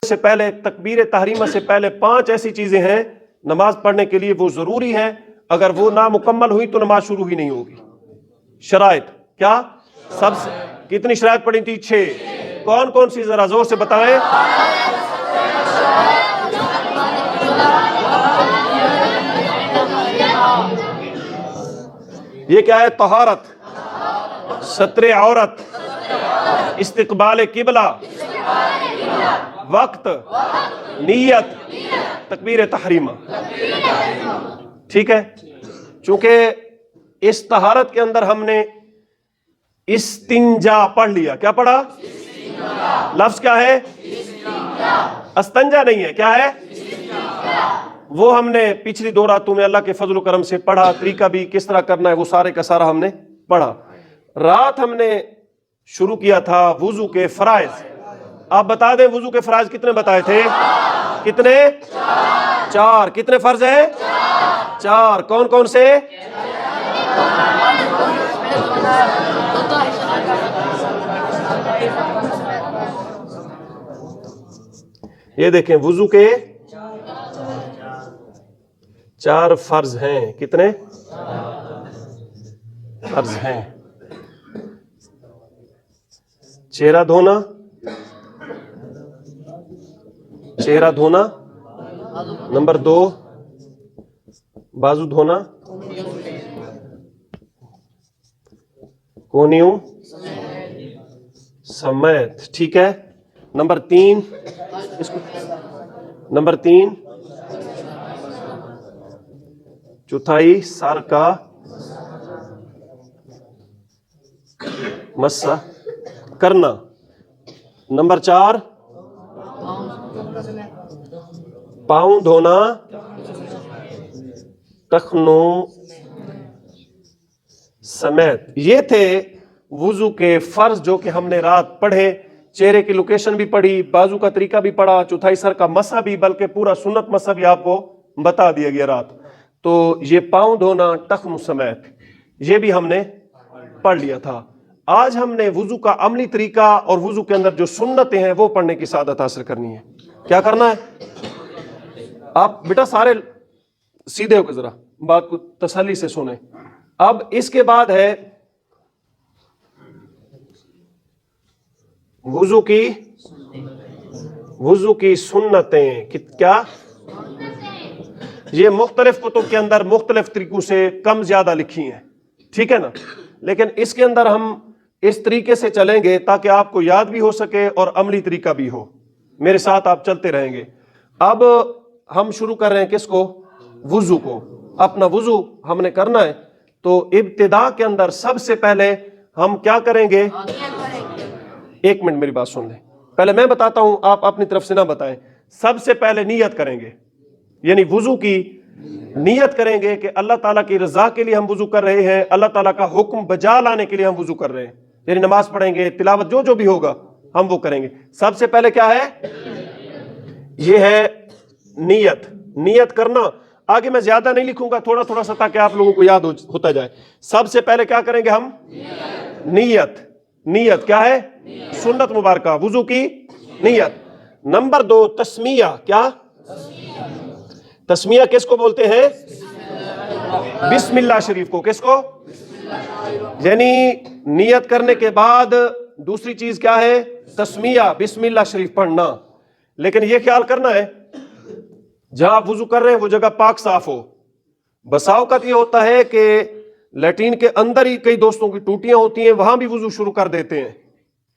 سے پہلے تکبیر تحریمہ سے پہلے 5 ایسی چیزیں ہیں نماز پڑھنے کے لیے وہ ضروری ہیں، اگر وہ نامکمل ہوئی تو نماز شروع ہی نہیں ہوگی۔ شرائط کیا؟ سب سے کتنی شرائط پڑھی تھی؟ 6۔ کون کون سی؟ ذرا زور سے بتائیں۔ یہ کیا ہے؟ طہارت، ستر عورت، استقبال قبلہ، وقت، نیت، تکبیر تحریمہ۔ ٹھیک ہے؟ چونکہ اس طہارت کے اندر ہم نے استنجا پڑھ لیا۔ کیا پڑھا؟ لفظ کیا ہے؟ استنجا نہیں ہے، کیا ہے؟ وہ ہم نے پچھلی 2 راتوں میں اللہ کے فضل و کرم سے پڑھا، طریقہ بھی کس طرح کرنا ہے وہ سارے کا سارا ہم نے پڑھا۔ رات ہم نے شروع کیا تھا وضو کے فرائض۔ آپ بتا دیں وضو کے فرائض کتنے بتائے تھے؟ کتنے؟ 4۔ کتنے فرض ہیں؟ 4۔ کون کون سے؟ یہ دیکھیں وضو کے 4 فرض ہیں۔ کتنے فرض ہیں؟ چہرہ دھونا، چہرہ دھونا، نمبر 2 بازو دھونا، کونیوں سمیت، ٹھیک ہے۔ نمبر 3 چوتھائی سر کا مسح کرنا۔ نمبر 4 پاؤں دھونا ٹخنوں سمیت۔ یہ تھے وضو کے فرض جو کہ ہم نے رات پڑھے۔ چہرے کی لوکیشن بھی پڑھی، بازو کا طریقہ بھی پڑھا، چوتھائی سر کا مسح بھی، بلکہ پورا سنت مسح بھی آپ کو بتا دیا گیا رات۔ تو یہ پاؤں دھونا ٹخنوں سمیت یہ بھی ہم نے پڑھ لیا تھا۔ آج ہم نے وضو کا عملی طریقہ اور وضو کے اندر جو سنتیں ہیں وہ پڑھنے کی سعادت حاصل کرنی ہے۔ کیا کرنا ہے؟ آپ بیٹا سارے سیدھے ہو کے ذرا بات کو تسلی سے سنیں۔ اب اس کے بعد ہے وضو کی سنتیں۔ کیا؟ یہ مختلف کتب کے اندر مختلف طریقوں سے کم زیادہ لکھی ہیں، ٹھیک ہے نا؟ لیکن اس کے اندر ہم اس طریقے سے چلیں گے تاکہ آپ کو یاد بھی ہو سکے اور عملی طریقہ بھی ہو۔ میرے ساتھ آپ چلتے رہیں گے۔ اب ہم شروع کر رہے ہیں کس کو؟ وضو کو۔ اپنا وضو ہم نے کرنا ہے تو ابتدا کے اندر سب سے پہلے ہم کیا کریں گے؟ 1 منٹ میری بات سن لیں، پہلے میں بتاتا ہوں، آپ اپنی طرف سے نہ بتائیں۔ سب سے پہلے نیت کریں گے، یعنی وضو کی نیت کریں گے کہ اللہ تعالیٰ کی رضا کے لیے ہم وضو کر رہے ہیں، اللہ تعالیٰ کا حکم بجا لانے کے لیے ہم وضو کر رہے ہیں، یعنی نماز پڑھیں گے، تلاوت جو بھی ہوگا ہم وہ کریں گے۔ سب سے پہلے کیا ہے؟ یہ ہے نیت کرنا۔ آگے میں زیادہ نہیں لکھوں گا، تھوڑا تھوڑا سا تاکہ آپ لوگوں کو یاد ہوتا جائے۔ سب سے پہلے کیا کریں گے ہم؟ نیت کیا ہے؟ سنت مبارکہ وضو کی نیت۔ نمبر 2 تسمیہ۔ کیا؟ تسمیہ کس کو بولتے ہیں؟ بسم اللہ شریف کو۔ کس کو؟ یعنی نیت کرنے کے بعد دوسری چیز کیا ہے؟ تسمیہ، بسم اللہ شریف پڑھنا۔ لیکن یہ خیال کرنا ہے جہاں آپ وضو کر رہے ہیں وہ جگہ پاک صاف ہو۔ بسا اوقات یہ ہوتا ہے کہ لیٹرین کے اندر ہی کئی دوستوں کی ٹوٹیاں ہوتی ہیں، وہاں بھی وضو شروع کر دیتے ہیں۔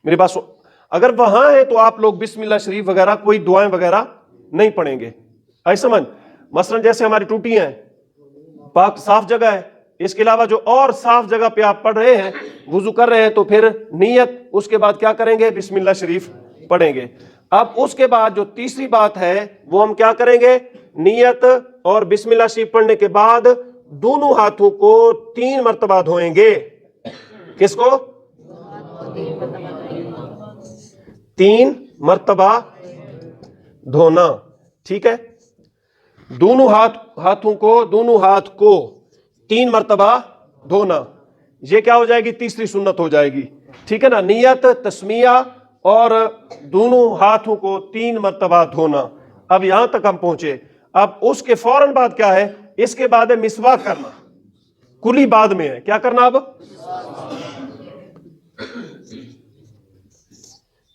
میری بات اگر وہاں ہے تو آپ لوگ بسم اللہ شریف وغیرہ کوئی دعائیں وغیرہ نہیں پڑھیں گے۔ آئی سمجھ؟ مثلا جیسے ہماری ٹوٹیاں ہیں، پاک صاف جگہ ہے، اس کے علاوہ جو اور صاف جگہ پہ آپ پڑھ رہے ہیں، وضو کر رہے ہیں، تو پھر نیت، اس کے بعد کیا کریں گے؟ بسم اللہ شریف پڑھیں گے۔ اب اس کے بعد جو تیسری بات ہے وہ ہم کیا کریں گے؟ نیت اور بسم اللہ شریف پڑھنے کے بعد دونوں ہاتھوں کو 3 مرتبہ دھوئیں گے۔ کس کو؟ 3 مرتبہ دھونا، ٹھیک ہے؟ دونوں ہاتھ کو 3 مرتبہ دھونا، یہ کیا ہو جائے گی؟ تیسری سنت ہو جائے گی، ٹھیک ہے نا؟ نیت، تسمیہ اور دونوں ہاتھوں کو 3 مرتبہ دھونا. اب یہاں تک ہم پہنچے. اب اس کے فوراً بعد کیا ہے؟ اس کے بعد ہے مسواک کرنا. کلی بعد میں ہے. کیا کرنا؟ اب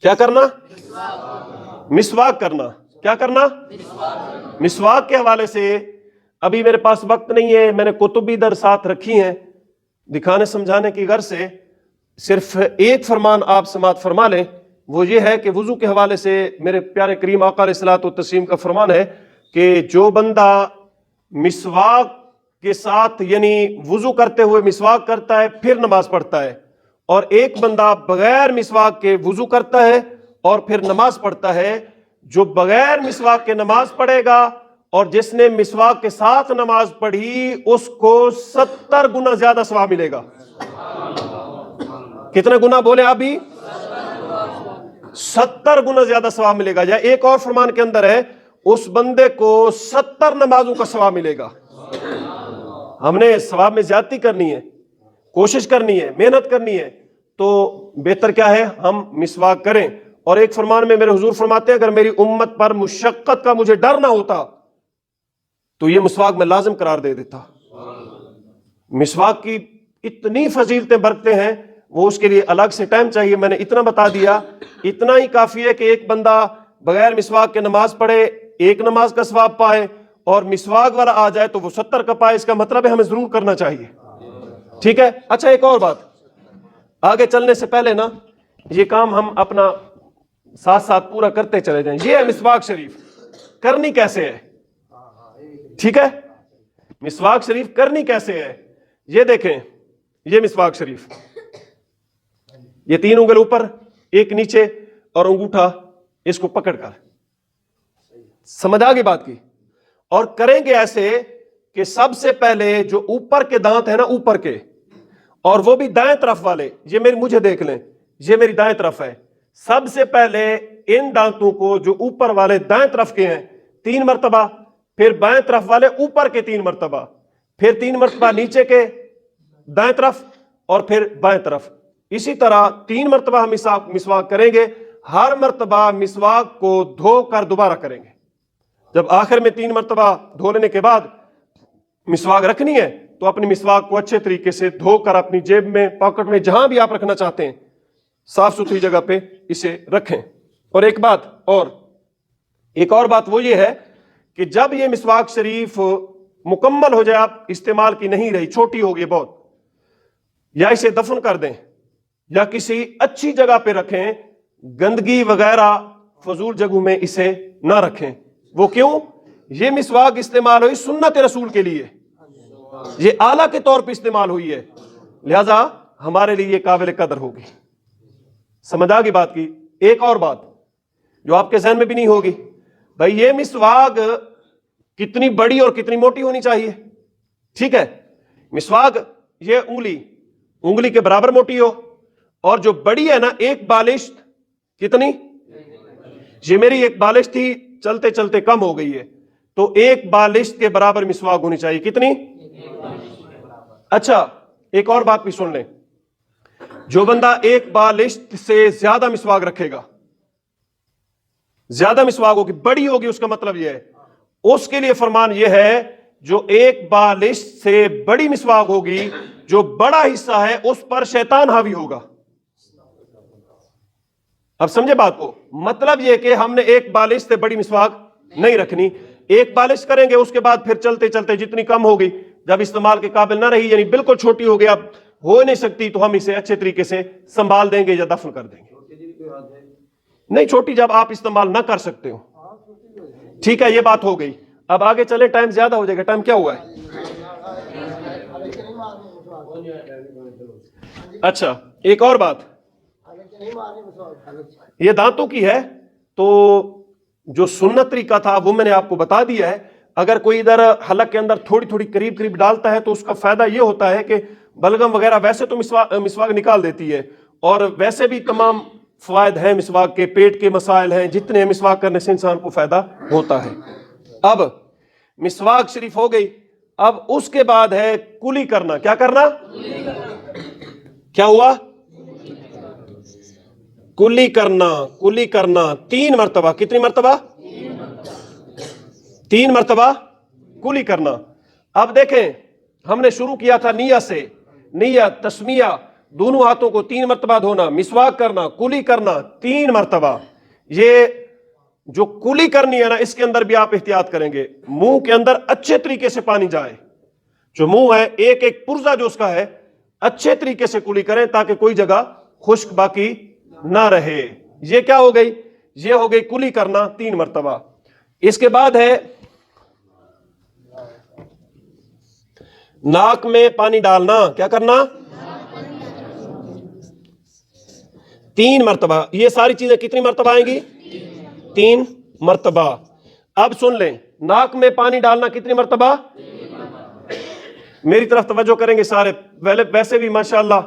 کیا کرنا؟ مسواک کرنا. کیا کرنا؟ مسواک کے حوالے سے ابھی میرے پاس وقت نہیں ہے، میں نے کتب بھی ادھر ساتھ رکھی ہیں، دکھانے سمجھانے کی غرض سے صرف ایک فرمان آپ سماعت فرما لیں. وہ یہ ہے کہ وضو کے حوالے سے میرے پیارے کریم آقا علیہ الصلوۃ والتسلیم کا فرمان ہے کہ جو بندہ مسواک کے ساتھ یعنی وضو کرتے ہوئے مسواک کرتا ہے پھر نماز پڑھتا ہے، اور ایک بندہ بغیر مسواک کے وضو کرتا ہے اور پھر نماز پڑھتا ہے، جو بغیر مسواک کے نماز پڑھے گا اور جس نے مسواک کے ساتھ نماز پڑھی اس کو 70 گنا زیادہ ثواب ملے گا. کتنے گنا بولے آپ بھی؟ 70 گنا زیادہ ثواب ملے گا. یا ایک اور فرمان کے اندر ہے اس بندے کو 70 نمازوں کا ثواب ملے گا. ہم نے ثواب میں زیادتی کرنی ہے، کوشش کرنی ہے، محنت کرنی ہے، تو بہتر کیا ہے ہم مسواک کریں. اور ایک فرمان میں میرے حضور فرماتے ہیں اگر میری امت پر مشقت کا مجھے ڈر نہ ہوتا تو یہ مسواک میں لازم قرار دے دیتا. مسواک کی اتنی فضیلتیں برکتے ہیں، وہ اس کے لیے الگ سے ٹائم چاہیے. میں نے اتنا بتا دیا، اتنا ہی کافی ہے کہ ایک بندہ بغیر مسواک کے نماز پڑھے، ایک نماز کا ثواب پائے، اور مسواک والا آ جائے تو وہ 70 کا پائے. اس کا مطلب ہے ہمیں ضرور کرنا چاہیے. ٹھیک ہے. اچھا ایک اور بات، آگے چلنے سے پہلے نا یہ کام ہم اپنا ساتھ ساتھ پورا کرتے چلے جائیں. یہ ہے مسواک شریف. کرنی کیسے ہے؟ ٹھیک ہے، مسواک شریف کرنی کیسے ہے یہ دیکھیں. یہ مسواک شریف، یہ 3 انگل اوپر، ایک نیچے، اور انگوٹھا اس کو پکڑ کر، سمجھ آ گئی بات کی. اور کریں گے ایسے کہ سب سے پہلے جو اوپر کے دانت ہیں نا، اوپر کے، اور وہ بھی دائیں طرف والے، یہ مجھے دیکھ لیں، یہ میری دائیں طرف ہے. سب سے پہلے ان دانتوں کو جو اوپر والے دائیں طرف کے ہیں 3 مرتبہ، پھر بائیں طرف والے اوپر کے 3 مرتبہ، پھر 3 مرتبہ نیچے کے دائیں طرف، اور پھر بائیں طرف. اسی طرح 3 مرتبہ ہم مسواک کریں گے. ہر مرتبہ مسواک کو دھو کر دوبارہ کریں گے. جب آخر میں 3 مرتبہ دھو لینے کے بعد مسواک رکھنی ہے تو اپنی مسواک کو اچھے طریقے سے دھو کر اپنی جیب میں، پاکٹ میں، جہاں بھی آپ رکھنا چاہتے ہیں صاف ستھری جگہ پہ اسے رکھیں. اور ایک اور بات وہ یہ ہے کہ جب یہ مسواک شریف مکمل ہو جائے، آپ استعمال کی نہیں رہی، چھوٹی ہو گئی بہت، یا اسے دفن کر دیں یا کسی اچھی جگہ پہ رکھیں. گندگی وغیرہ فضول جگہوں میں اسے نہ رکھیں. وہ کیوں؟ یہ مسواک استعمال ہوئی سنت رسول کے لیے، یہ آلہ کے طور پہ استعمال ہوئی ہے، لہذا ہمارے لیے یہ قابل قدر ہوگی. سمجھ آ گئی بات کی. ایک اور بات جو آپ کے ذہن میں بھی نہیں ہوگی، بھائی یہ مسواک کتنی بڑی اور کتنی موٹی ہونی چاہیے؟ ٹھیک ہے، مسواک یہ انگلی کے برابر موٹی ہو، اور جو بڑی ہے نا ایک بالشت، کتنی؟ یہ میری ایک بالشت تھی، چلتے چلتے کم ہو گئی ہے، تو ایک بالشت کے برابر مسواک ہونی چاہیے. کتنی؟ اچھا ایک اور بات بھی سن لیں، جو بندہ ایک بالشت سے زیادہ مسواک رکھے گا، زیادہ مسواک ہوگی، بڑی ہوگی، اس کا مطلب یہ ہے اس کے لیے فرمان یہ ہے جو ایک بالشت سے بڑی مسواک ہوگی، جو بڑا حصہ ہے اس پر شیطان حاوی ہوگا. اب سمجھے بات کو؟ مطلب یہ کہ ہم نے ایک بالشت سے بڑی مسواک نہیں رکھنی. ایک بالشت کریں گے، اس کے بعد پھر چلتے چلتے جتنی کم ہوگی، جب استعمال کے قابل نہ رہی، یعنی بالکل چھوٹی ہو گئی، اب ہو نہیں سکتی، تو ہم اسے اچھے طریقے سے سنبھال دیں گے یا دفن کر دیں گے. نہیں، چھوٹی جب آپ استعمال نہ کر سکتے ہو. ٹھیک ہے، یہ بات ہو گئی. اب آگے چلے، ٹائم زیادہ ہو جائے گا. ٹائم کیا ہوا ہے؟ اچھا ایک اور بات، یہ دانتوں کی ہے، تو جو سنت طریقہ تھا وہ میں نے آپ کو بتا دیا ہے. اگر کوئی ادھر حلق کے اندر تھوڑی تھوڑی قریب قریب ڈالتا ہے تو اس کا فائدہ یہ ہوتا ہے کہ بلغم وغیرہ ویسے تو مسواک نکال دیتی ہے، اور ویسے بھی تمام فوائد ہیں مسواک کے، پیٹ کے مسائل ہیں جتنے، مسواک کرنے سے انسان کو فائدہ ہوتا ہے. اب مسواک شریف ہو گئی، اب اس کے بعد ہے کلی کرنا. کیا کرنا؟ کیا ہوا؟ कुली करना 3 मरतबा। कितनी मरतबा? 3 मरतबा कुली करना। अब देखें, हमने शुरू किया था नियत से। नियत, तस्मिया, दोनों हाथों को 3 मरतबा धोना, मिसवाक करना, कुली करना 3 मरतबा। ये जो कुली करनी है ना, इसके अंदर भी आप एहतियात करेंगे, मुंह के अंदर अच्छे तरीके से पानी जाए। जो मुंह है, एक एक पुर्जा जो उसका है, अच्छे तरीके से कुली करें ताकि कोई जगह खुश्क बाकी ना रहे। ये क्या हो गई? ये हो गई कुली करना 3 मरतबा। इसके बाद है नाक में पानी डालना। क्या करना? 3 मरतबा। ये सारी चीजें कितनी मरतबा आएंगी? 3 मरतबा। अब सुन लें, नाक में पानी डालना कितनी मरतबा? मेरी तरफ तवज्जो करेंगे सारे। वैसे भी माशाअल्लाह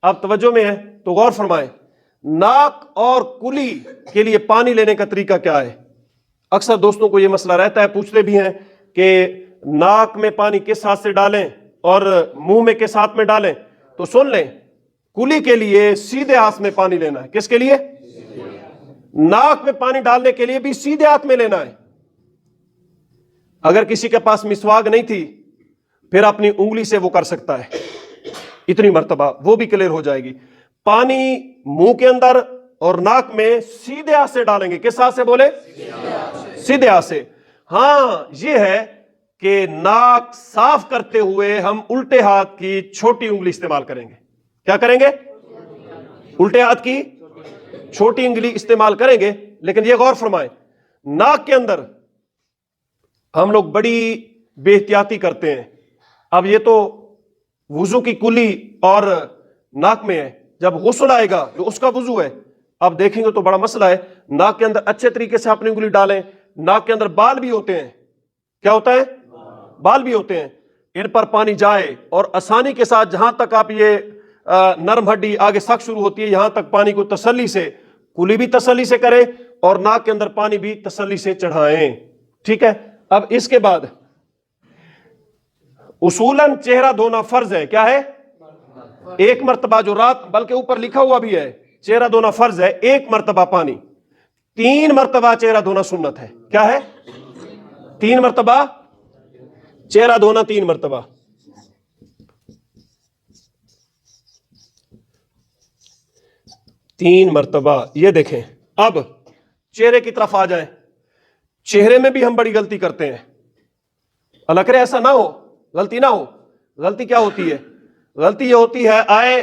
आप तवज्जो में हैं तो गौर फरमाएं। नाक और कुली के लिए पानी लेने का तरीका क्या है? अक्सर दोस्तों को यह मसला रहता है, पूछते भी हैं कि नाक में पानी किस हाथ से डालें और मुंह में किस हाथ में डालें। तो सुन लें, कुली के लिए सीधे हाथ में पानी लेना है। किसके लिए? नाक में पानी डालने के लिए भी सीधे हाथ में लेना है। अगर किसी के पास मिसवाक नहीं थी, फिर अपनी उंगली से वो कर सकता है। इतनी मरतबा वो भी क्लियर हो जाएगी। पानी मुंह के अंदर और नाक में सीधे हाथ से डालेंगे। किस हाथ से बोले? सीधे हाथ से। हां, ये है कि नाक साफ करते हुए हम उल्टे हाथ की छोटी उंगली इस्तेमाल करेंगे। क्या करेंगे? उल्टे हाथ की छोटी उंगली इस्तेमाल करेंगे। लेकिन यह गौर फरमाएं, नाक के अंदर हम लोग बड़ी बेहतियाती करते हैं। अब ये तो वुजू की कुली और नाक में है, जब गुस्ल आएगा जो उसका वुजू है, अब देखेंगे तो बड़ा मसला है। नाक के अंदर अच्छे तरीके से अपनी उंगली डालें। नाक के अंदर बाल भी होते हैं। क्या होता है? बाल भी होते हैं। इन पर पानी जाए और आसानी के साथ जहां तक आप ये नरम हड्डी आगे सख्त शुरू होती है, यहां तक पानी को तसल्ली से, कुली भी तसल्ली से करें और नाक के अंदर पानी भी तसल्ली से चढ़ाएं। ठीक है। अब इसके बाद उसूलन चेहरा धोना फर्ज है। क्या है? 1 मरतबा, जो रात बल्कि ऊपर लिखा हुआ भी है, चेहरा धोना फर्ज है 1 मरतबा पानी। 3 मरतबा चेहरा धोना सुन्नत है। क्या है? 3 मरतबा चेहरा धोना, 3 मरतबा। तीन मरतबा। ये देखें, अब चेहरे की तरफ आ जाएं। चेहरे में भी हम बड़ी गलती करते हैं। अल्लाह करे ऐसा ना हो, गलती ना हो। गलती क्या होती है? गलती ये होती है, आए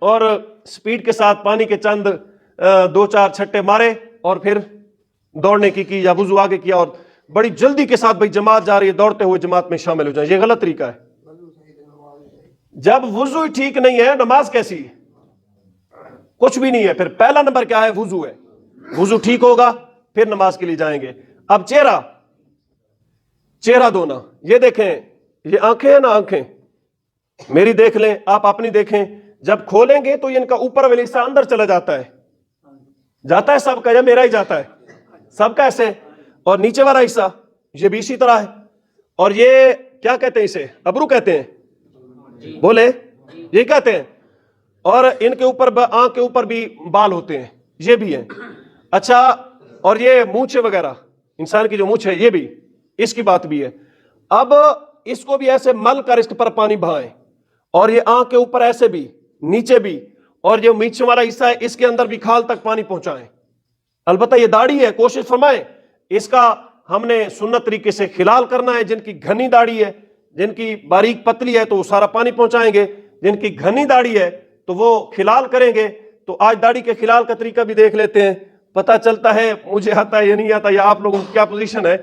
और स्पीड के साथ पानी के चंद 2-4 छट्टे मारे और फिर दौड़ने की या वुजू आगे किया और बड़ी जल्दी के साथ भाई जमात जा रही है, दौड़ते हुए जमात में शामिल हो जाए। ये गलत तरीका है। जब वुजू ही ठीक नहीं है, नमाज कैसी? कुछ भी नहीं है। फिर पहला नंबर क्या है? वुजू है। वुजू ठीक होगा फिर नमाज के लिए जाएंगे। अब चेहरा धोना। ये देखें, ये आंखें हैं ना, आंखें मेरी देख लें, आप अपनी देखें। जब खोलेंगे तो इनका ऊपर वाला हिस्सा अंदर चला जाता है। जाता है सबका या मेरा ही जाता है? सबका ऐसे। और नीचे वाला हिस्सा ये भी इसी तरह है। और ये क्या कहते हैं? इसे अबरू कहते हैं। बोले, ये कहते हैं। और इनके ऊपर, आंख के ऊपर भी बाल होते हैं, ये भी है। अच्छा, और ये मूंछें वगैरह, इंसान की जो मूंछ है, ये भी, इसकी बात भी है। अब इसको भी ऐसे मल कर इस पर पानी बहाएं और ये आंख के ऊपर ऐसे भी, नीचे भी, और जो नीचे वाला हिस्सा है इसके अंदर भी खाल तक पानी पहुंचाएं। अलबत्ता ये दाढ़ी है, कोशिश फरमाएं इसका हमने सुन्नत तरीके से खिलाल करना है। जिनकी घनी दाढ़ी है, जिनकी बारीक पतली है, तो वो सारा पानी पहुंचाएंगे। जिनकी घनी दाढ़ी है तो वो खिलाल करेंगे। तो आज दाढ़ी के खिलाल का तरीका भी देख लेते हैं, पता चलता है मुझे आता है या नहीं आता, या आप लोगों की क्या पोजीशन है।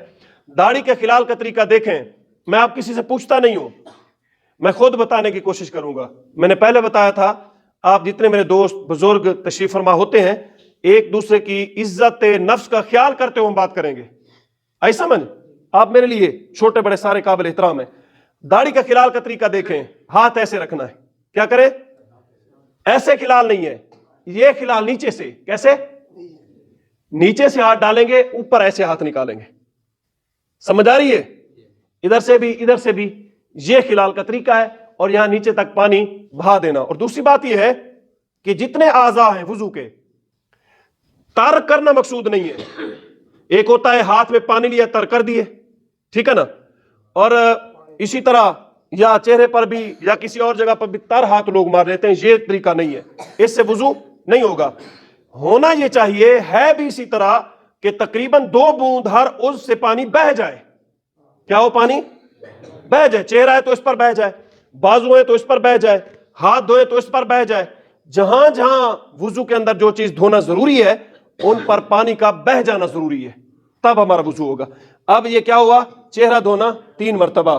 दाढ़ी के खिलाल का तरीका देखें। मैं आप किसी से पूछता नहीं हूं, मैं खुद बताने की कोशिश करूंगा। मैंने पहले बताया था, आप जितने मेरे दोस्त बुजुर्ग तशरीफ फरमा होते हैं, एक दूसरे की इज्जत नफ्स का ख्याल करते हुए हम बात करेंगे। आई समझ? आप मेरे लिए छोटे बड़े सारे काबिल एहतराम है। दाढ़ी का खिलाल का तरीका देखें। हाथ ऐसे रखना है। क्या करें? ऐसे खिलाल नहीं है, ये खिलाल नीचे से। कैसे? नीचे से हाथ डालेंगे, ऊपर ऐसे हाथ निकालेंगे। समझ आ रही है? इधर से भी, इधर से भी, ये खिलाल का तरीका है। और यहां नीचे तक पानी बहा देना। और दूसरी बात यह है कि जितने आज़ा हैं वुजू के, तर करना मकसूद नहीं है। एक होता है हाथ में पानी लिया तर कर दिए, ठीक है ना, और इसी तरह या चेहरे पर भी या किसी और जगह पर भी तर हाथ लोग मार लेते हैं, ये तरीका नहीं है, इससे वुजू नहीं होगा। होना ये चाहिए है भी इसी तरह कि तकरीबन 2 बूंद हर उज़्व से पानी बह जाए। क्या हो? पानी बह जाए। चेहरा है तो इस पर बह जाए, बाजू है तो इस पर बह जाए, हाथ धोए तो इस पर बह जाए। जहां जहां वुजू के अंदर जो चीज धोना जरूरी है उन पर पानी का बह जाना जरूरी है, तब हमारा वुजू होगा। अब ये क्या हुआ? चेहरा धोना 3 मरतबा।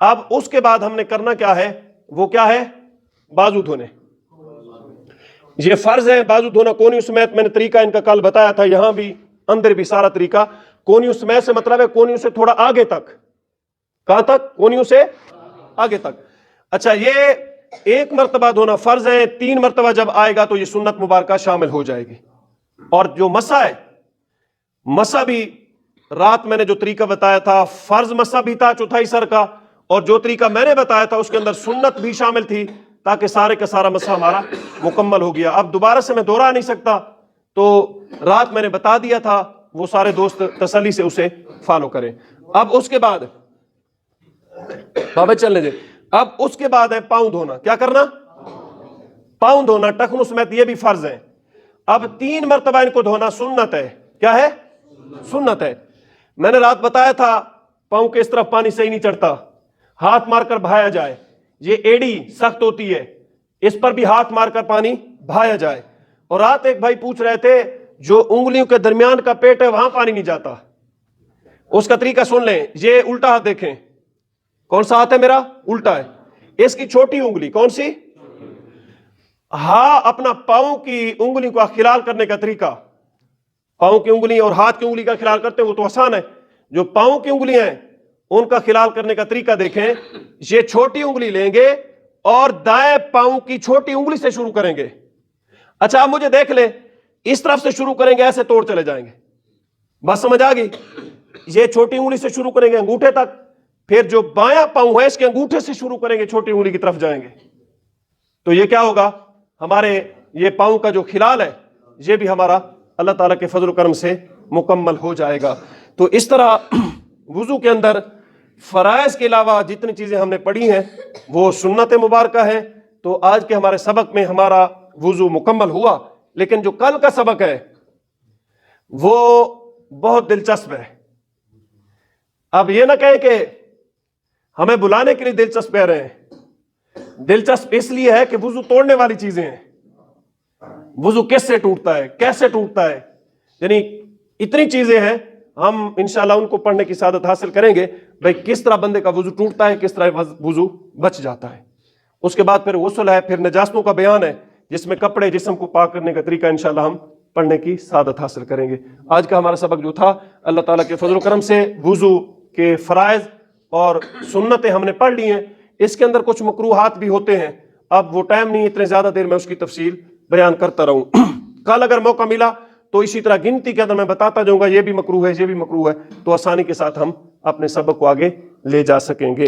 अब उसके बाद हमने करना क्या है? वो क्या है? बाजू धोने। ये फर्ज है बाजू धोना। कोनी समेत मैंने तरीका इनका कल बताया था, यहां भी अंदर भी सारा तरीका। कोनियों समेत से मतलब है कोनियों से थोड़ा आगे तक। कहां तक? कोनियों से आगे तक। अच्छा, ये 1 मरतबा धोना फर्ज है, 3 मरतबा जब आएगा तो ये सुन्नत मुबारका शामिल हो जाएगी। और जो मसा है, मसा भी रात मैंने जो तरीका बताया था, फर्ज मसा भी था चौथाई सर का, और जो तरीका मैंने बताया था उसके अंदर सुन्नत भी शामिल थी, ताकि सारे का सारा मसा हमारा मुकम्मल हो गया। अब दोबारा से मैं दोहरा नहीं सकता, तो रात मैंने बता दिया था, वो सारे दोस्त तसल्ली से उसे फॉलो करें। अब उसके बाद बाबा चलने दे। अब उसके बाद है पाँव धोना। क्या करना? पाँव धोना टखनों समेत, ये भी फर्ज है। अब 3 मरतबा इनको धोना सुन्नत है। क्या है? सुन्नत है। मैंने रात बताया था पाँव के इस तरफ पानी सही नहीं चढ़ता, हाथ मारकर बहाया जाए। ये एड़ी सख्त होती है, इस पर भी हाथ मारकर पानी बहाया जाए। और रात एक भाई पूछ रहे थे, जो उंगलियों के दरमियान का पेट है वहां पानी नहीं जाता, उसका तरीका सुन लें। ये उल्टा हाथ देखें, कौन सा हाथ है मेरा? उल्टा है। इसकी छोटी उंगली कौन सी? हाँ, अपना पाँव की उंगली का खिलाल करने का तरीका, पाँव की उंगली और हाथ की उंगली का खिलाल करते हैं वो तो आसान है। जो पाँव की उंगली हैं उनका खिलाल करने का तरीका देखें। ये छोटी उंगली लेंगे और दाएं पाँव की छोटी उंगली से शुरू करेंगे। अच्छा, आप मुझे देख ले, इस तरफ से शुरू करेंगे, ऐसे तोड़ चले जाएंगे। बस समझ आ गई? ये छोटी उंगली से शुरू करेंगे अंगूठे तक, फिर जो बायां पाँव है इसके अंगूठे से शुरू करेंगे, छोटी उंगली की तरफ जाएंगे। तो ये क्या होगा? हमारे ये पाँव का जो खिलाल है ये भी हमारा अल्लाह ताला के फजल करम से मुकम्मल हो जाएगा। तो इस तरह वुजू के अंदर फराइज के अलावा जितनी चीजें हमने पढ़ी हैं वो सुन्नत मुबारका है। तो आज के हमारे सबक में हमारा वुजू मुकम्मल हुआ, लेकिन जो कल का सबक है वो बहुत दिलचस्प है। अब ये ना कहें कि हमें बुलाने के लिए दिलचस्प कह रहे हैं। दिलचस्प इसलिए है कि वुजू तोड़ने वाली चीजें हैं। वुजू किससे टूटता है, कैसे टूटता है, यानी इतनी चीजें हैं। हम इंशाल्लाह उनको पढ़ने की सादत हासिल करेंगे, भाई किस तरह बंदे का वुजू टूटता है, किस तरह वुजू बच जाता है। उसके बाद फिर गुस्ल है, फिर नजास्तों का बयान है, जिसमें कपड़े जिस्म को पाक करने का तरीका इंशाल्लाह हम पढ़ने की सादत हासिल करेंगे। आज का हमारा सबक जो था, अल्लाह ताला के फजल करम से वुजू के फराइज और सुन्नतें हमने पढ़ ली हैं। इसके अंदर कुछ मकरूहात भी होते हैं, अब वो टाइम नहीं, इतने ज्यादा देर में उसकी तफसील बयान करता रहूं। कल अगर मौका मिला तो इसी तरह गिनती के अंदर मैं बताता जाऊंगा, ये भी मकरूह है, ये भी मकरूह है, तो आसानी के साथ हम अपने सबक को आगे ले जा सकेंगे।